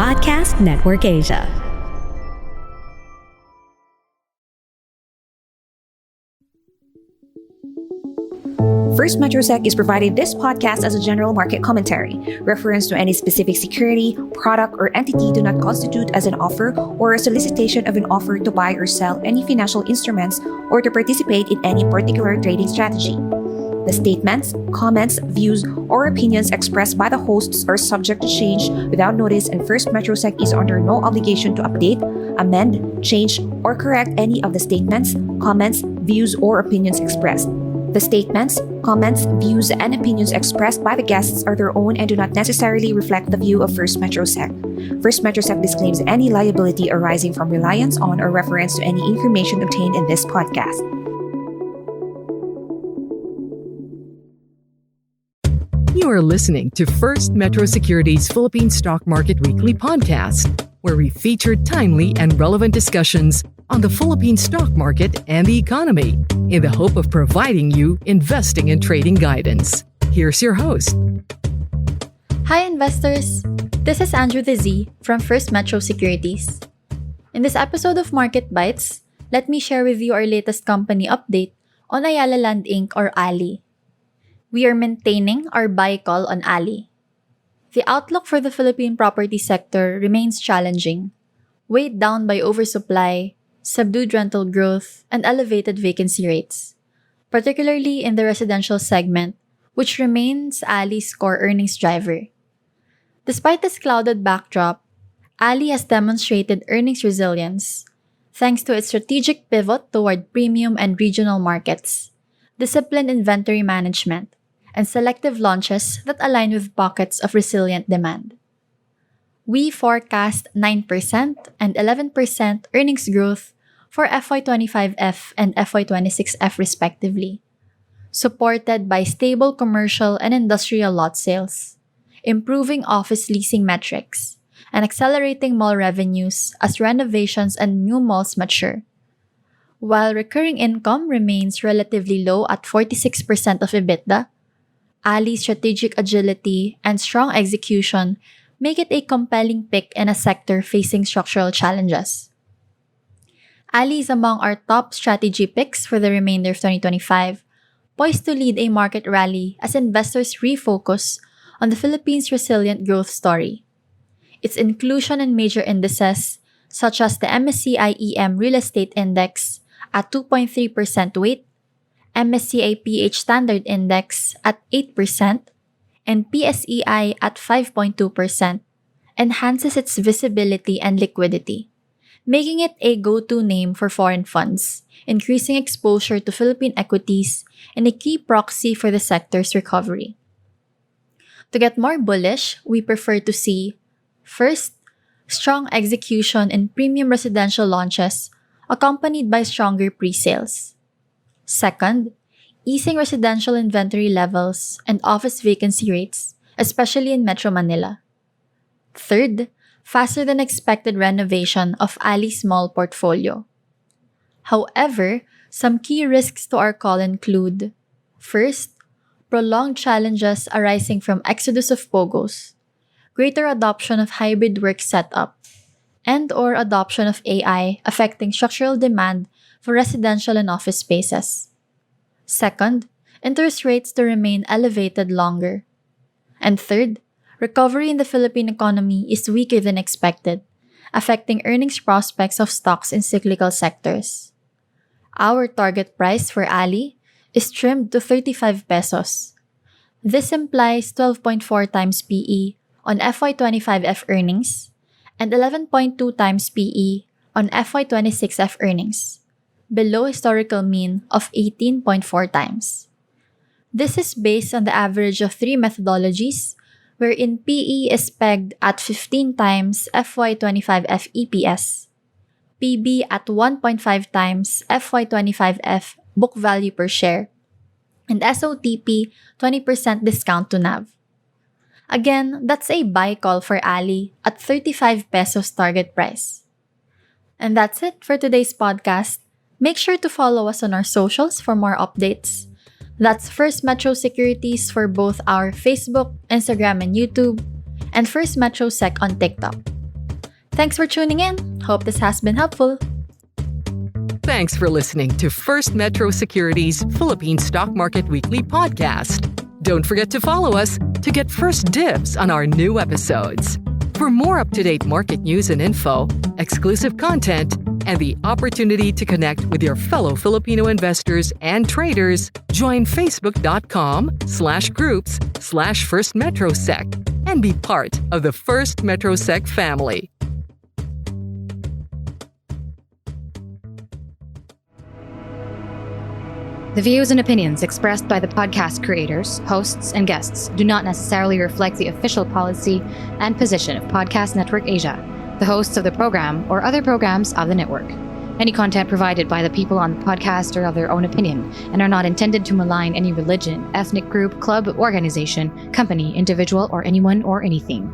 Podcast Network Asia. FirstMetroSec is providing this podcast as a general market commentary. Reference to any specific security, product, or entity do not constitute as an offer or a solicitation of an offer to buy or sell any financial instruments or to participate in any particular trading strategy. The statements, comments, views, or opinions expressed by the hosts are subject to change without notice, and FirstMetroSec is under no obligation to update, amend, change, or correct any of the statements, comments, views, or opinions expressed. The statements, comments, views, and opinions expressed by the guests are their own and do not necessarily reflect the view of FirstMetroSec. FirstMetroSec disclaims any liability arising from reliance on or reference to any information obtained in this podcast. You are listening to First Metro Securities Philippine Stock Market Weekly podcast, where we feature timely and relevant discussions on the Philippine stock market and the economy in the hope of providing you investing and trading guidance. Here's your host. Hi investors! This is Anjz from First Metro Securities. In this episode of Market Bites, let me share with you our latest company update on Ayala Land Inc. or ALI. We are maintaining our buy call on ALI. The outlook for the Philippine property sector remains challenging, weighed down by oversupply, subdued rental growth, and elevated vacancy rates, particularly in the residential segment, which remains ALI's core earnings driver. Despite this clouded backdrop, ALI has demonstrated earnings resilience thanks to its strategic pivot toward premium and regional markets, disciplined inventory management, and selective launches that align with pockets of resilient demand. We forecast 9% and 11% earnings growth for FY25F and FY26F respectively, supported by stable commercial and industrial lot sales, improving office leasing metrics, and accelerating mall revenues as renovations and new malls mature. While recurring income remains relatively low at 46% of EBITDA, ALI's strategic agility and strong execution make it a compelling pick in a sector facing structural challenges. ALI is among our top strategy picks for the remainder of 2025, poised to lead a market rally as investors refocus on the Philippines' resilient growth story. Its inclusion in major indices, such as the MSCI EM Real Estate Index at 2.3% weight, MSCI PH Standard Index at 8%, and PSEI at 5.2%, enhances its visibility and liquidity, making it a go-to name for foreign funds, increasing exposure to Philippine equities, and a key proxy for the sector's recovery. To get more bullish, we prefer to see, first, strong execution in premium residential launches accompanied by stronger pre-sales. Second, easing residential inventory levels and office vacancy rates, especially in Metro Manila. Third, faster than expected renovation of ALI's mall portfolio. However, some key risks to our call include, first, prolonged challenges arising from exodus of POGOs, greater adoption of hybrid work setup, and/or adoption of AI affecting structural demand for residential and office spaces. Second, interest rates to remain elevated longer. And third, recovery in the Philippine economy is weaker than expected, affecting earnings prospects of stocks in cyclical sectors. Our target price for ALI is trimmed to 35 pesos. This implies 12.4 times PE on FY25F earnings and 11.2 times PE on FY26F earnings, below historical mean of 18.4 times. This is based on the average of three methodologies, wherein PE is pegged at 15 times FY25F EPS, PB at 1.5 times FY25F book value per share, and SOTP 20% discount to NAV. Again, that's a buy call for ALI at 35 pesos target price. And that's it for today's podcast. Make sure to follow us on our socials for more updates. That's First Metro Securities for both our Facebook, Instagram, and YouTube, and FirstMetroSec on TikTok. Thanks for tuning in. Hope this has been helpful. Thanks for listening to First Metro Securities Philippine Stock Market Weekly podcast. Don't forget to follow us to get first dibs on our new episodes. For more up-to-date market news and info, exclusive content, and the opportunity to connect with your fellow Filipino investors and traders, join facebook.com/groups/FirstMetroSec and be part of the FirstMetroSec family. The views and opinions expressed by the podcast creators, hosts, and guests do not necessarily reflect the official policy and position of Podcast Network Asia, the hosts of the program, or other programs of the network. Any content provided by the people on the podcast are of their own opinion and are not intended to malign any religion, ethnic group, club, organization, company, individual, or anyone or anything.